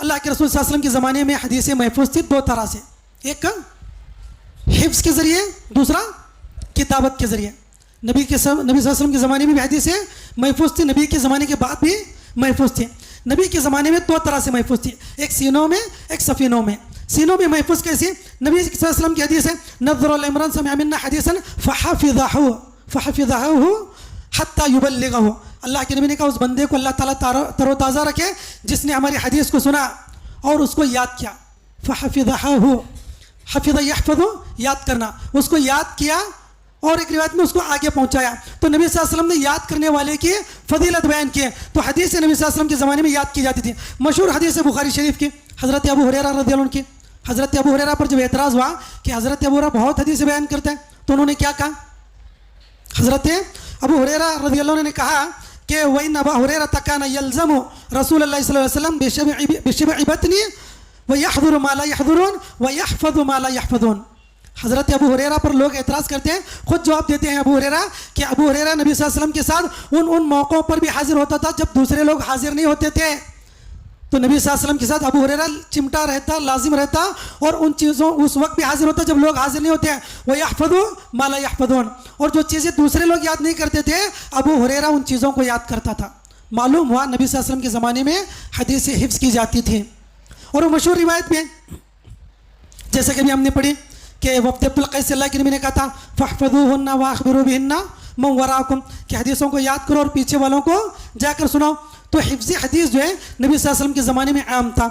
اللہ کے رسول صلی اللہ علیہ وسلم کے زمانے میں حدیثیں محفوظ تھی دو طرح سے، ایک حفظ کے ذریعے، دوسرا کتابت کے ذریعے. نبی صلی اللہ علیہ وسلم کے زمانے میں بھی حدیثیں محفوظ تھی، نبی کے زمانے کے بعد بھی محفوظ تھی. نبی کے زمانے میں دو طرح سے محفوظ تھی، ایک سینوں میں ایک صفینوں میں. سینوں میں محفوظ کیسی؟ نبی صلی اللہ علیہ وسلم کی حدیث ہے نظر العمران سمع منا حدیثا فحفظه حتى يبلغه. اللہ کے نبی نے کہا اس بندے کو اللہ تعالیٰ تر و تازہ رکھے جس نے ہماری حدیث کو سنا اور اس کو یاد کیا. فحفظه حفظ یحفظ، یاد کرنا، اس کو یاد کیا اور ایک روایت میں اس کو آگے پہنچایا. تو نبی صلی اللہ علیہ وسلم نے یاد کرنے والے کی فضیلت بیان کی. تو حدیث نبی صلی اللہ علیہ وسلم کے زمانے میں یاد کی جاتی تھی. مشہور حدیث ہے بخاری شریف کی، حضرت ابو ہریرہ رضی اللہ عنہ کی. حضرت ابو ہریرہ پر جب اعتراض ہوا کہ حضرت ابو ہریرہ بہت حدیث بیان کرتے ہیں، تو انہوں نے کیا کہا؟ حضرت ابو ہریرہ رضی اللہ عنہ نے کہا کہ وَإِنَّ أَبَا هُرَيْرَةَ كَانَ يَلْزَمُ رسول اللہ صلی اللہ علیہ وسلم بِشِبْعِ بَطْنِهِ وَيَحْضُرُ مَا لَا يَحْضُرُونَ وَيَحْفَظُ مَا لَا يَحْفَظُونَ. حضرت ابو ہریرہ پر لوگ اعتراض کرتے ہیں، خود جواب دیتے ہیں ابو ہریرہ کہ ابو ہریرہ نبی صلی اللہ علیہ وسلم کے ساتھ ان موقعوں پر بھی حاضر ہوتا تھا جب دوسرے لوگ حاضر نہیں ہوتے تھے. تو نبی صلی اللہ علیہ وسلم کے ساتھ ابو ہریرہ چمٹا رہتا، لازم رہتا، اور ان چیزوں اس وقت بھی حاضر ہوتا جب لوگ حاضر نہیں ہوتے ہیں. وَيَحْفَظُ مَا لَا يَحْفَظُونَ، اور جو چیزیں دوسرے لوگ یاد نہیں کرتے تھے ابو ہریرہ ان چیزوں کو یاد کرتا تھا. معلوم ہوا نبی صلی اللہ علیہ وسلم کے زمانے میں حدیث حفظ کی جاتی تھی. اور وہ مشہور روایت میں جیسا کہ ابھی ہم نے پڑھی کہ وفد عبد القیس اللہ کے نبی نے کہا تھا فاحفظوهن واخبروا بهن من وراءكم، کہ حدیثوں کو یاد کرو اور پیچھے والوں کو جا کر سناؤ. تو حفظ حدیث جو ہے نبی صلی اللہ علیہ وسلم کے زمانے میں عام تھا.